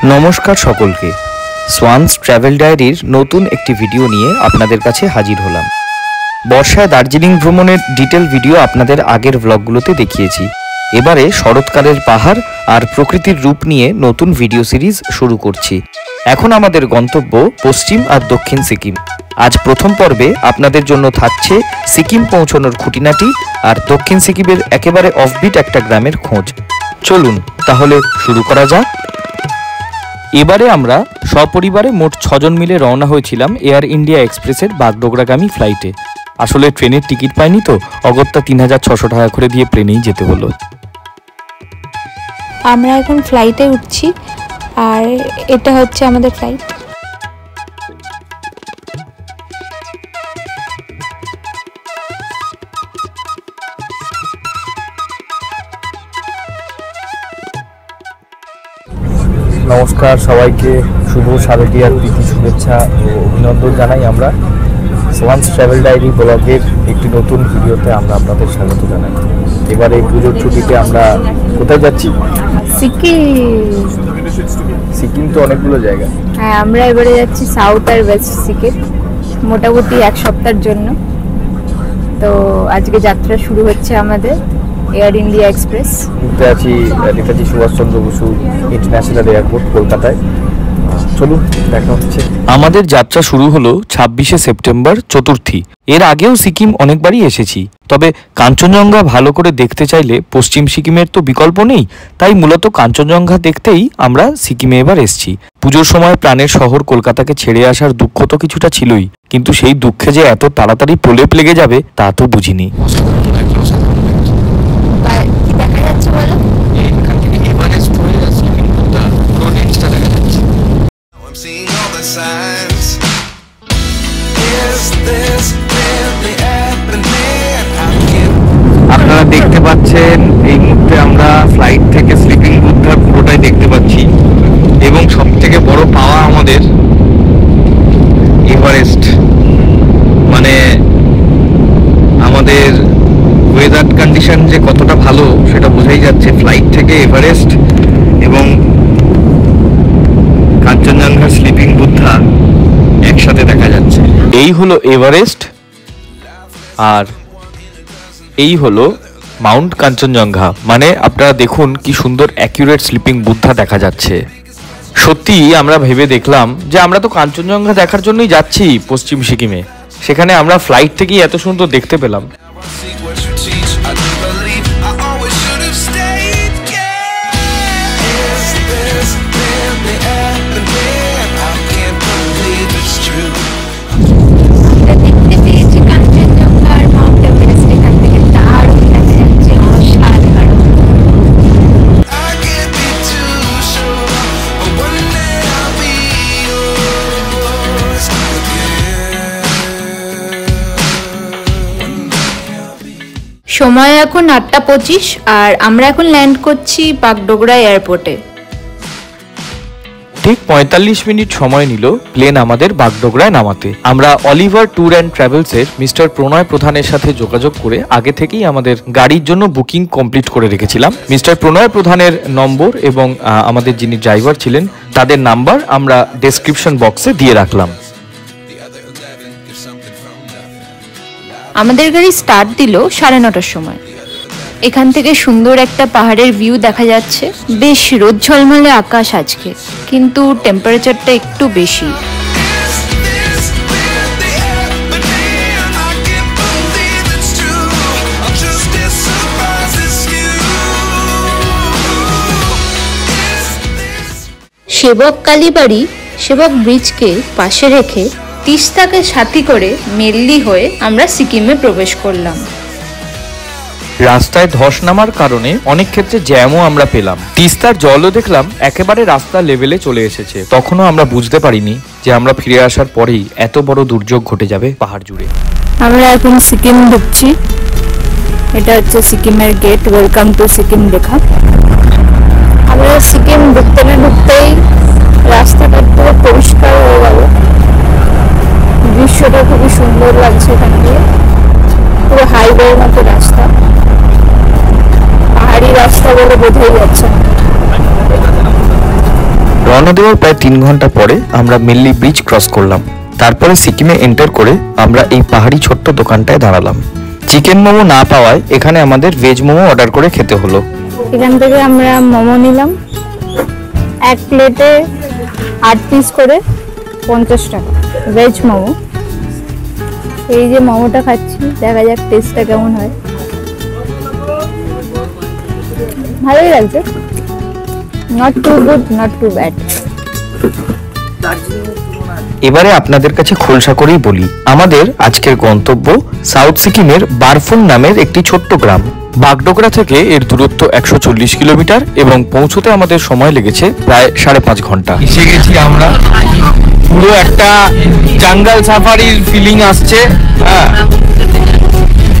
নমস্কার সকলকে, সোয়ানস ট্রাভেল ডায়েরির নতুন একটি ভিডিও নিয়ে আপনাদের কাছে হাজির হলাম। বর্ষায় দার্জিলিং ভ্রমণের ডিটেল ভিডিও আপনাদের আগের ব্লগগুলোতে দেখিয়েছি। এবারে শরৎকালের পাহাড় আর প্রকৃতির রূপ নিয়ে নতুন ভিডিও সিরিজ শুরু করছি। এখন আমাদের গন্তব্য পশ্চিম আর দক্ষিণ সিকিম। আজ প্রথম পর্বে আপনাদের জন্য থাকছে সিকিম পৌঁছানোর খুঁটিনাটি আর দক্ষিণ সিকিমের একেবারে অফবিট একটা গ্রামের খোঁজ। চলুন তাহলে শুরু করা যাক। এবারে আমরা সপরিবারে মোট 6 জন মিলে রওনা হয়েছিলাম এয়ার ইন্ডিয়া এক্সপ্রেসের বাগডোগরাগামী ফ্লাইটে। আসলে ট্রেনের টিকিট পাইনি তো অগত্যা 3600 টাকা করে দিয়ে প্লেনেই যেতে হলো। আমরা এখন ফ্লাইটে উঠছি আর এটা হচ্ছে আমাদের ফ্লাইট। নমস্কার সবাইকে, শুভ শারদীয়ার প্রীতি শুভেচ্ছা ও অভিনন্দন জানাই। আমরা সোয়ানস ট্রাভেল ডায়েরি ব্লগের একটি নতুন ভিডিওতে আমরা আপনাদের স্বাগত জানাই। এবারে পুজোর ছুটিতে আমরা কোথায় যাচ্ছি? সিকিম তো অনেকগুলো জায়গা। হ্যাঁ, আমরা এবারে যাচ্ছি সাউথ আর ওয়েস্ট সিকিম, মোটামুটি এক সপ্তাহের জন্য। তো আজকে যাত্রা শুরু হচ্ছে আমাদের এয়ার ইন্ডিয়া এক্সপ্রেস। ঘুরতে আছি নেতাজি সুভাষচন্দ্র বসু ইন্টারন্যাশনাল এয়ারপোর্ট কলকাতায়। চলুন দেখা হচ্ছে। আমাদের যাত্রা শুরু হলো 26শে সেপ্টেম্বর চতুর্থী। এর আগেও সিকিম অনেকবারই এসেছি, তবে কাঞ্চনজঙ্ঘা ভালো করে দেখতে চাইলে পশ্চিম সিকিমের তো বিকল্প নেই। তাই মূলত কাঞ্চনজঙ্ঘা দেখতেই আমরা সিকিমে এবার এসেছি। পুজোর সময় প্রাণের শহর কলকাতাকে ছেড়ে আসার দুঃখ তো কিছুটা ছিলই, কিন্তু সেই দুঃখে যে এত তাড়াতাড়ি প্রলেপ লেগে যাবে তা তো বুঝিনি। আপনারা দেখতে পাচ্ছেন এই মুহূর্তে আমরা ফ্লাইট থেকে স্লিপিং বুদ্ধার পুরোটাই দেখতে পাচ্ছি, এবং সব থেকে বড় পাওয়া আমাদের এভারেস্ট। মানে আমাদের ওয়েদার কন্ডিশন যে কতটা ভালো সেটা বোঝাই যাচ্ছে। ফ্লাইট থেকে এভারেস্ট এবং কাঞ্চনজঙ্ঘার স্লিপিং বুদ্ধা একসাথে দেখা যাচ্ছে। এই হলো এভারেস্ট আর এই হলো মাউন্ট কাঞ্চনজঙ্ঘা। মানে আপনারা দেখুন কি সুন্দর অ্যাকিউরেট স্লিপিং বুদ্ধা দেখা যাচ্ছে। সত্যি আমরা ভেবে দেখলাম যে আমরা তো কাঞ্চনজঙ্ঘা দেখার জন্যই যাচ্ছি পশ্চিম সিকিমে, সেখানে আমরা ফ্লাইট থেকেই এত সুন্দর দেখতে পেলাম। সময় এখন 8:25 আর আমরা এখন ল্যান্ড করছি বাগডোগরা এয়ারপোর্টে। ঠিক 45 মিনিট সময় নিল প্লেন আমাদের বাগডোগরায় নামাতে। আমরা অলিভার ট্যুর অ্যান্ড ট্রাভেলসের মিস্টার প্রণয় প্রধানের সাথে যোগাযোগ করে আগে থেকেই আমাদের গাড়ির জন্য বুকিং কমপ্লিট করে রেখেছিলাম। মিস্টার প্রণয় প্রধানের নম্বর এবং আমাদের যিনি ড্রাইভার ছিলেন তাদের নাম্বার আমরা ডেসক্রিপশন বক্সে দিয়ে রাখলাম। আমাদের গাড়ি স্টার্ট দিল 9:30টার সময়। এখান থেকে সুন্দর একটা পাহাড়ের ভিউ দেখা যাচ্ছে। বেশ রোদ ঝলমলে আকাশ আজকে, কিন্তু টেম্পারেচারটা একটু বেশি। সেবক কালীবাড়ি সেবক ব্রিজকে পাশে রেখে তিস্তাকে সাথী করে মেল্লি হয়ে আমরা সিকিমে প্রবেশ করলাম। রাস্তায় ধস নামার কারণে অনেক ক্ষেত্রে জ্যামও আমরা পেলাম। তিস্তার জলও দেখলাম একেবারে রাস্তার লেভেলে চলে এসেছে। তখনও আমরা বুঝতে পারিনি যে আমরা ফিরে আসার পরেই এত বড় দুর্যোগ ঘটে যাবে পাহাড় জুড়ে। আমরা এখন সিকিম ঢুকছি। এটা হচ্ছে সিকিমের গেট, ওয়েলকাম টু সিকিম লেখা। আমরা সিকিম ঢুকতে না ঢুকতেই রাস্তাটা পুরো পরিষ্কার হয়ে গেল। দৃশ্যটা খুবই সুন্দর লাগছে। এখান দিয়ে পুরো হাইওয়ের মতো রাস্তা, পাহাড়ি রাস্তা বলে বোঝাই যাচ্ছে না। রওনা দেওয়ার প্রায় 3 ঘন্টা পরে আমরা মেল্লি ব্রিজ ক্রস করলাম। তারপরে সিকিমে এন্টার করে আমরা এই পাহাড়ি ছোট্ট দোকানটায় দাঁড়ালাম। চিকেন মোমো না পাওয়ায় এখানে আমাদের ভেজ মোমো অর্ডার করে খেতে হলো। এখান থেকে আমরা মোমো নিলাম, এক প্লেটে 8 পিস করে 50 টাকা ভেজ মোমো। এই যে মোমোটা খাচ্ছি, দেখা যাক টেস্টটা কেমন হয়। ভালোই লাগছে, not too good not too bad. এবারে আপনাদের কাছে খোলসা করেই বলি, আমাদের আজকের গন্তব্য সাউথ সিকিমের বারফুং নামের একটি ছোট্ট গ্রাম। বাগডোগরা থেকে এর দূরত্ব 140 কিলোমিটার এবং পৌঁছতে আমাদের সময় লেগেছে প্রায় 5.5 ঘন্টা। এসে গেছি আমরা, পুরো একটা জঙ্গল সাফারির ফিলিং আসছে।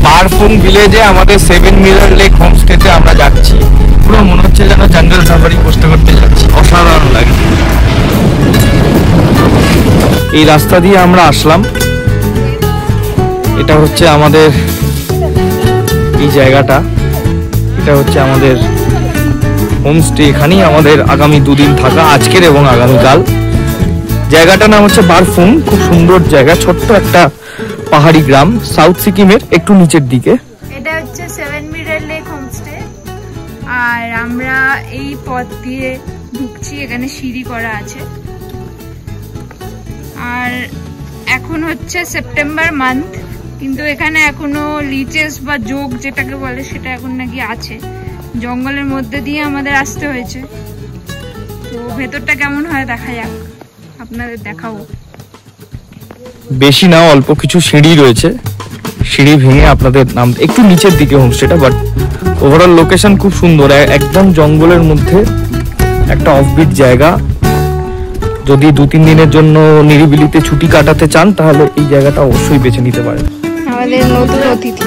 বারফুং ভিলেজে আমাদের 7 মিরার লেক হোমস্টেতে আমরা যাচ্ছি। পুরো মনে হচ্ছে যেন জঙ্গল সাফারি করতে করতে যাচ্ছি, অসাধারণ লাগে। এই রাস্তা দিয়ে আমরা আসলাম, এটা হচ্ছে আমাদের এই জায়গাটা, এটা হচ্ছে আমাদের হোমস্টে। এখানেই আমাদের আগামী 2 দিন থাকা, আজকের এবং আগামীকাল। জায়গাটার নাম হচ্ছে বারফুং, খুব সুন্দর জায়গা, ছোট্ট একটা পাহাড়ি গ্রাম সাউথ সিকিমের একটু নিচের দিকে। এটা হচ্ছে 7 মিরার লেক হোমস্টে, আর আমরা এই পথ দিয়ে ঢুকছি। এখানে সিঁড়ি করা আছে। আর এখন হচ্ছে সেপ্টেম্বর মান্থ, কিন্তু এখানে এখনো লিচেস বা যোগ যেটাকে বলে সেটা এখন নাকি আছে। জঙ্গলের মধ্যে দিয়ে আমাদের আসতে হয়েছে। তো ভেতরটা কেমন হয় দেখা যাক, আপনাদের দেখাবো। বেশি না, অল্প কিছু সিঁড়ি রয়েছে, সিঁড়ি ভেঙে আপনাদের নাম একটু নিচের দিকে হোমস্টেটা, বাট ওভারঅল লোকেশন খুব সুন্দর, একদম জঙ্গলের মধ্যে একটা অফবিট জায়গা। যদি 2-3 দিনের জন্য নিরিবিলিতে ছুটি কাটাতে চান তাহলে এই জায়গাটা অবশ্যই বেছে নিতে পারেন। আমাদের নতুন অতিথি,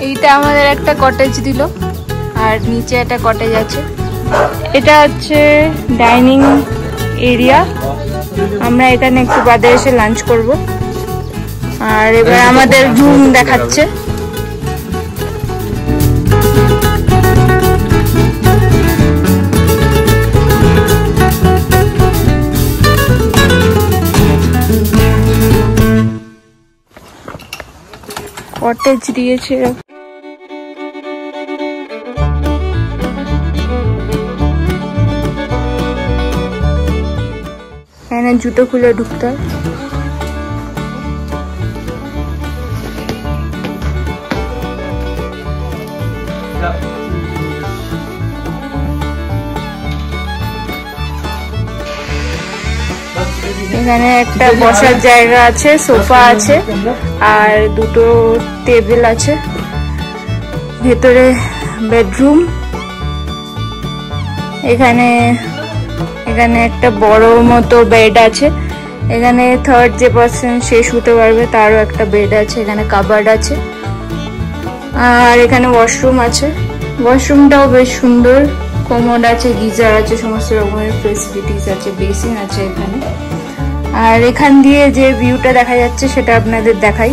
এইটা আমাদের একটা কটেজ দিল, আর নিচে একটা কটেজ আছে। এটা হচ্ছে ডাইনিং এরিয়া, আমরা এখানে একটু বাদে এসে লাঞ্চ করব। আর এবার আমাদের রুম দেখাচ্ছে। কটেজ দিয়েছে, এখানে জুতো খুলে ঢুকতে হয়। এখানে একটা বসার জায়গা আছে, সোফা আছে, আর 2টো টেবিল আছে। ভেতরে বেডরুম, এখানে একটা বড় মতো বেড আছে। এখানে 3rd যে পার্সন সে শুতে পারবে তারও একটা বেড আছে। এখানে কাবার্ড আছে, আর এখানে ওয়াশরুম আছে। ওয়াশরুমটাও বেশ সুন্দর, কমোড আছে, গিজার আছে, সমস্ত রকমের ফেসিলিটিস আছে, বেসিন আছে এখানে। আর এখান দিয়ে যে ভিউটা দেখা যাচ্ছে সেটা আপনাদের দেখাই।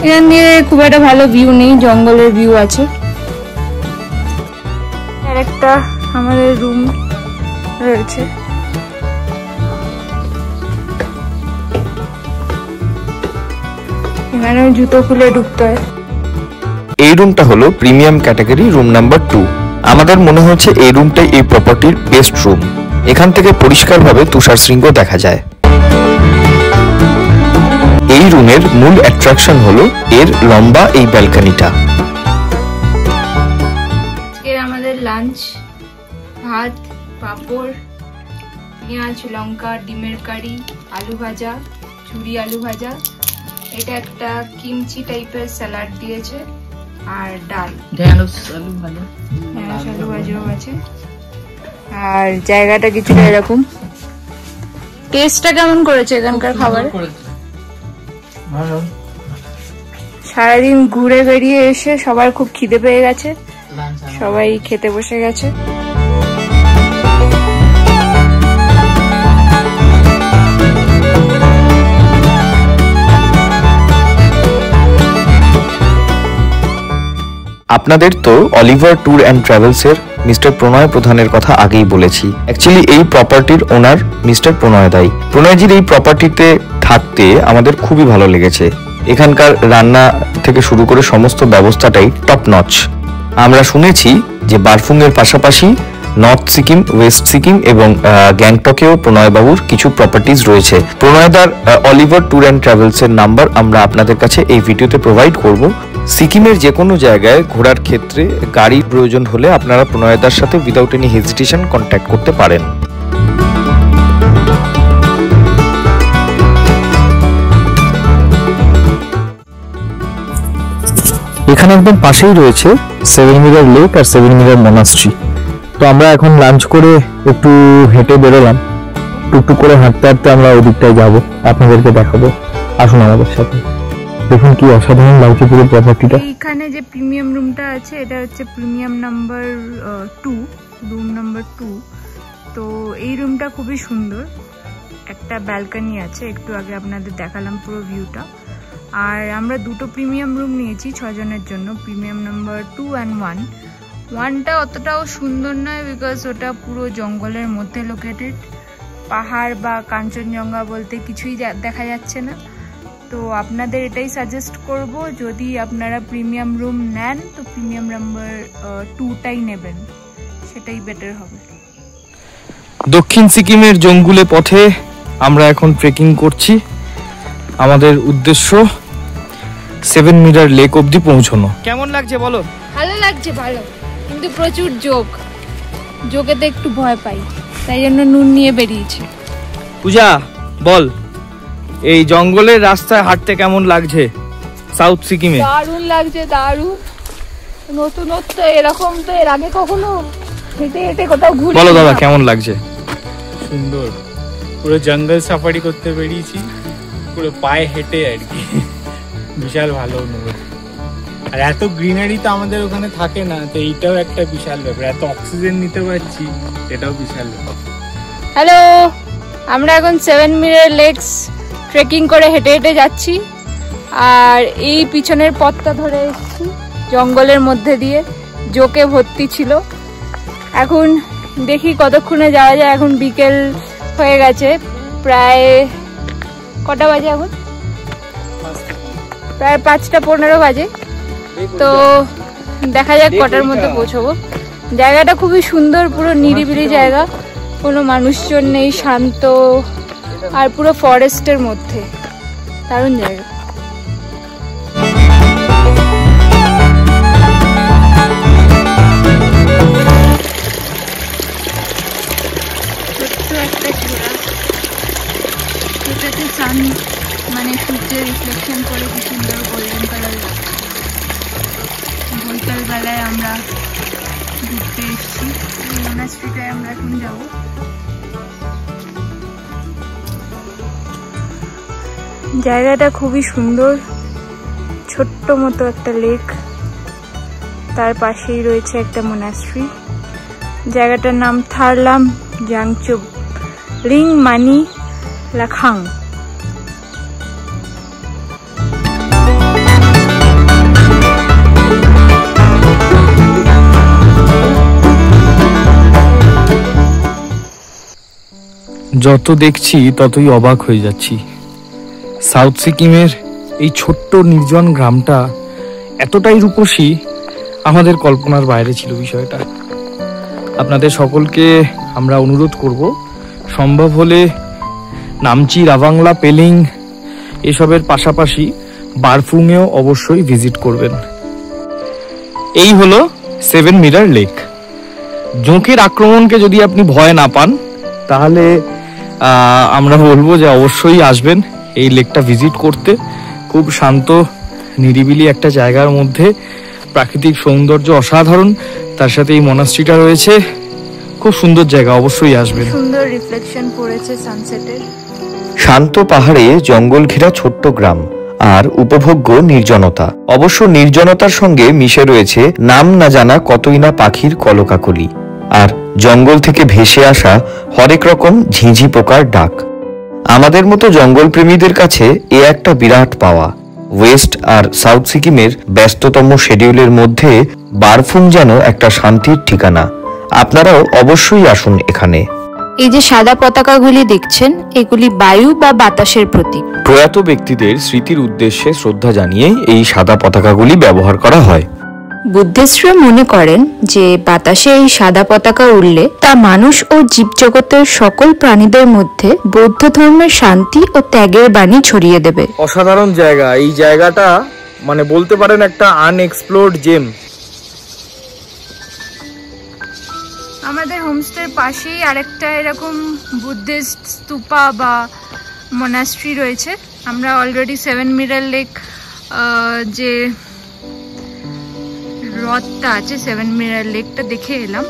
এখান দিয়ে খুব একটা ভালো ভিউ নেই, জঙ্গলের ভিউ আছে। আর একটা আমাদের রুম রয়েছে। এখানেও জুতো খুলে ঢুকতে হয়। এই রুমটা হলো প্রিমিয়াম ক্যাটাগরি রুম নাম্বার 2। আমাদের মনে হচ্ছে এই রুমটাই এই প্রপার্টির বেস্ট রুম। এখান থেকে পরিষ্কারভাবে তুষার শৃঙ্গ দেখা যায়। এই রুমের মূল অ্যাট্রাকশন হলো এর লম্বা এই ব্যালকনিটা। আজকের আমাদের লাঞ্চ, ভাত, পাঁপড়, পেঁয়াজ, লঙ্কা, ডিমের কারি, আলু ভাজা, ঝুরি আলু ভাজা, এটা একটা কিমচি টাইপের স্যালাড দিয়েছে, আর ডাল, ঢেঁড়স আলু ভাজাও আছে। আর জায়গাটা কিছুটা এরকম। টেস্টটা কেমন করেছে এখানকার খাবার? সারাদিন ঘুরে বেরিয়ে এসে সবার খুব খিদে পেয়ে গেছে, সবাই খেতে বসে গেছে। আপনাদের তো অলিভার ট্যুর অ্যান্ড ট্রাভেলসের মিস্টার প্রণয় প্রধানের কথা আগেই বলেছি। অ্যাকচুয়ালি এই প্রপার্টির ওনার মিস্টার প্রণয় দাই। প্রণয়জির এই প্রপার্টিতে থাকতে আমাদের খুবই ভালো লেগেছে। এখানকার রান্না থেকে শুরু করে সমস্ত ব্যবস্থাটাই টপ নচ। আমরা শুনেছি যে বারফুং এর পাশাপাশি নর্থ সিকিম, ওয়েস্ট সিকিম এবং গ্যাংটকেও প্রণয়বাবুর কিছু প্রপার্টিজ রয়েছে। প্রণয়দার অলিভার ট্যুর অ্যান্ড ট্রাভেলস এর নাম্বার আমরা আপনাদের কাছে এই ভিডিওতে প্রোভাইড করব। সিকিমের যে কোনো জায়গায় ঘোরার ক্ষেত্রে গাড়ির প্রয়োজন হলে আপনারা প্রণয়দার সাথে উইদাউট এনি হেজিটেশন কন্ট্যাক্ট করতে পারেন। এখানে একদম পাশেই রয়েছে 7 মিরার লেক আর 7 মিরার মনাস্ট্রি। তো আমরা এখন লাঞ্চ করে একটু হেঁটে বেরোলাম। টুকটুক করে হাঁটতে হাঁটতে আমরা ওই দিকটায় যাবো, আপনাদেরকে দেখাবো। আসুন আমাদের সাথে। দেখুন কি অসাধারণ লাগছে পুরো প্রপার্টিটা। এইখানে যে প্রিমিয়াম রুমটা আছে এটা হচ্ছে প্রিমিয়াম নাম্বার 2, রুম নাম্বার 2। তো এই রুমটা খুবই সুন্দর, একটা ব্যালকনি আছে, একটু আগে আপনাদের দেখালাম পুরো ভিউটা। আর আমরা দুটো প্রিমিয়াম রুম নিয়েছি 6 জনের জন্য, প্রিমিয়াম নাম্বার 2 অ্যান্ড 1। 1টা অতটাও সুন্দর নয় বিকজ ওটা পুরো জঙ্গলের মধ্যে লোকেটেড, পাহাড় বা কাঞ্চনজঙ্ঘা বলতে কিছুই দেখা যাচ্ছে না। তো আপনাদের এটাই সাজেস্ট করব, যদি আপনারা প্রিমিয়াম রুম নেন তো প্রিমিয়াম নাম্বার 2টাই নেবেন, সেটাই বেটার হবে। দক্ষিণ সিকিমের জঙ্গলে পথে আমরা এখন ট্রেকিং করছি। আমাদের উদ্দেশ্য 7 মিরার লেক অবধি পৌঁছানো। কেমন লাগছে বলো? ভালো লাগছে, ভালো, কিন্তু প্রচুর যোগেতে একটু ভয় পাই, তাই জন্য নুন নিয়ে বেরিয়েছি। পূজা বল, এই জঙ্গলের রাস্তায় হাঁটতে কেমন লাগছে সাউথ সিকিমে? দারুণ লাগছে, দারুণ নতুনত্ব, এরকম তো এর আগে কখনো হেঁটে হেঁটে কোথাও ঘুরে। বলো দাদা কেমন লাগছে? সুন্দর, পুরো জঙ্গল সাফারি করতে বেরিয়েছি, পুরো পায়ে হেঁটে আর কি। বিশাল ভালো অনুভূতি। আর এত গ্রিনারি তো আমাদের ওখানে থাকে না, তো এইটাও একটা বিশাল ব্যাপার। এত অক্সিজেন নিতে পারছি, এটাও বিশাল ব্যাপার। হ্যালো, আমরা এখন 7 মিরার লেকস ট্রেকিং করে হেঁটে হেঁটে যাচ্ছি। আর এই পিছনের পথটা ধরে এসেছি, জঙ্গলের মধ্যে দিয়ে জোকে ভর্তি ছিল। এখন দেখি কতক্ষণে যাওয়া যায়। এখন বিকেল হয়ে গেছে, প্রায় কটা বাজে এখন? প্রায় 5টা 15 বাজে। তো দেখা যাক কটার মধ্যে পৌঁছবো। জায়গাটা খুবই সুন্দর, পুরো নিরিবিলি জায়গা, কোনো মানুষজন নেই, শান্ত, আর পুরো ফরেস্টের মধ্যে, দারুণ জায়গা। ছোট্ট একটা ঘোড়া, এটাতে সান মানে সূর্যের রিফ্লেকশন করে কি সুন্দর গোল্ডেন কালার লাগছে। বৈকাল বেলায় আমরা ঘুরতে এসেছি, এই মনাস্ট্রিটায় আমরা এখন যাবো। জায়গাটা খুবই সুন্দর, ছোট্ট মতো একটা লেক, তার পাশেই রয়েছে একটা মনাস্ট্রি। জায়গাটার নাম থারলাম জাংচুব রিং মানি লাখাং। যত দেখছি ততই অবাক হয়ে যাচ্ছি। সাউথ সিকিমের এই ছোট্ট নির্জন গ্রামটা এতটাই রূপসী, আমাদের কল্পনার বাইরে ছিল বিষয়টা। আপনাদের সকলকে আমরা অনুরোধ করব, সম্ভব হলে নামচি, রাভাংলা, পেলিং এসবের পাশাপাশি বারফুংয়েও অবশ্যই ভিজিট করবেন। এই হলো 7 মিরার লেক। জোঁকের আক্রমণকে যদি আপনি ভয় না পান, তাহলে আমরা বলবো যে অবশ্যই আসবেন এই লেকটা ভিজিট করতে। খুব শান্ত নিরিবিলি একটা জায়গার মধ্যে, প্রাকৃতিক সৌন্দর্য অসাধারণ, তার সাথে এই মনাস্ট্রিটা রয়েছে, খুব সুন্দর জায়গা, অবশ্যই আসবেন। সুন্দর রিফ্লেকশন পড়েছে সানসেটের। শান্ত পাহাড়ে জঙ্গল ঘেরা ছোট্ট গ্রাম আর উপভোগ্য নির্জনতা। অবশ্য নির্জনতার সঙ্গে মিশে রয়েছে নাম না জানা কতই না পাখির কলকাকলি আর জঙ্গল থেকে ভেসে আসা হরেক রকম ঝিঁঝি পোকার ডাক। আমাদের মতো জঙ্গল প্রেমীদের কাছে এ একটা বিরাট পাওয়া। ওয়েস্ট আর সাউথ সিকিমের ব্যস্ততম শিডিউলের মধ্যে বারফুং যেন একটা শান্তির ঠিকানা। আপনারাও অবশ্যই আসুন এখানে। এই যে সাদা পতাকাগুলি দেখছেন, এগুলি বায়ু বা বাতাসের প্রতীক। প্রয়াত ব্যক্তিদের স্মৃতির উদ্দেশ্যে শ্রদ্ধা জানিয়ে এই সাদা পতাকাগুলি ব্যবহার করা হয়। বুদ্ধিস্টরা মনে করেন যে বাতাসে এই সাদা পতাকা উড়লে তা মানুষ ও জীবজগতের সকল প্রাণীদের মধ্যে বৌদ্ধ ধর্মের শান্তি ও ত্যাগের বাণী ছড়িয়ে দেবে। অসাধারণ জায়গা এই জায়গাটা, মানে বলতে পারেন একটা আনএক্সপ্লোরড জেম। আমাদের হোমস্টের পাশেই আরেকটা এরকম বুদ্ধিস্ট স্তূপা বা মনাস্ট্রি রয়েছে। আমরা অলরেডি 7 মিরার লেক যে হ্রদটা আছে, 7 মিরার লেকটা দেখে এলাম।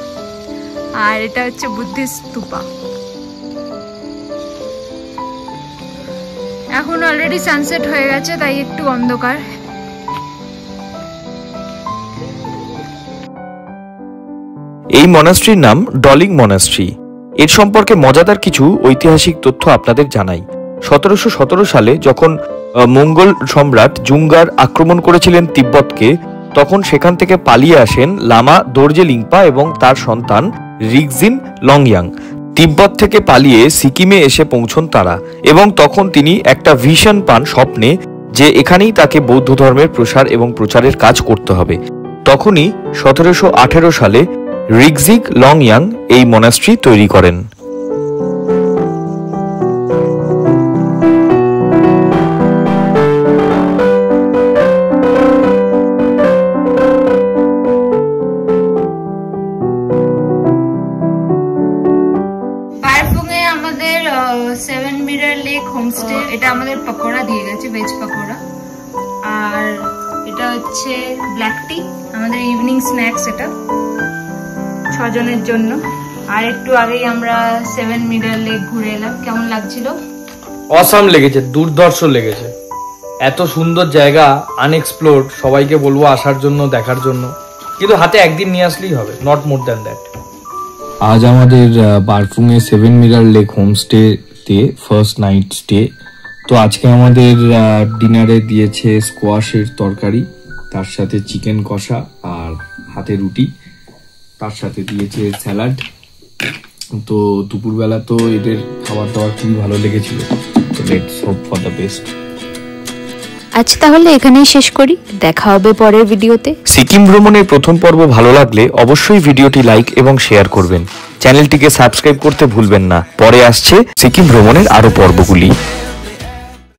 আর এটা হচ্ছে বুদ্ধিস্ট স্তূপা। এখন অলরেডি সানসেট হয়ে গেছে, তাই একটু অন্ধকার। এই মনাস্ট্রির নাম ডলিং মনাস্ট্রি। এর সম্পর্কে মজাদার কিছু ঐতিহাসিক তথ্য আপনাদের জানাই। 1717 সালে যখন মঙ্গল সম্রাট জুঙ্গার আক্রমণ করেছিলেন তিব্বতকে, তখন সেখান থেকে পালিয়ে আসেন লামা দোরজে লিংপা এবং তার সন্তান রিগজিন লংয়াং। তিব্বত থেকে পালিয়ে সিকিমে এসে পৌঁছন তারা, এবং তখন তিনি একটা ভিশন পান স্বপ্নে যে এখানেই তাকে বৌদ্ধ ধর্মের প্রসার এবং প্রচারের কাজ করতে হবে। তখনই 1718 সালে রিগজিগ লংয়াং এই মনাস্ট্রি তৈরি করেন। বারফুংয়ে আমাদের 7 মিরার লেক হোমস্টে, এটা আমাদের পকোড়া দিয়ে গেছে, ভেজ পকোড়া। আর এটা হচ্ছে ব্ল্যাক টি, আমাদের ইভিনিং স্ন্যাক্স, এটা 6 জনের জন্য। আর একটু আগেই আমরা 7 মিরার লেক ঘুরে এলাম। কেমন লাগছিল? অসাম লেগেছে, দুর্ধর্ষ লেগেছে। এত সুন্দর জায়গা, আনএক্সপ্লোরড। সবাইকে বলবো আসার জন্য, দেখার জন্য, কিন্তু হাতে একদিন নিয়ে আসলেই হবে, নট মোর দ্যান দ্যাট। আজ আমাদের বারফুংয়ে 7 মিরার লেক হোমস্টেতে ফার্স্ট নাইট স্টে। তো আজকে আমাদের ডিনারে দিয়েছে স্কোয়াশের তরকারি, তার সাথে চিকেন কষা আর হাতে রুটি, তার সাথে দিয়েছে স্যালাড। তো দুপুরবেলা তো এদের খাবার দাবার খুবই ভালো লেগেছিল। তো let's hope for the best. আজ তাহলে এখানেই শেষ করি, দেখা হবে পরের ভিডিওতে। সিকিম ভ্রমণের প্রথম পর্ব ভালো লাগলে অবশ্যই ভিডিওটি লাইক এবং শেয়ার করবেন। চ্যানেলটিকে সাবস্ক্রাইব করতে ভুলবেন না। পরে আসছে সিকিম ভ্রমণের আরো পর্বগুলি।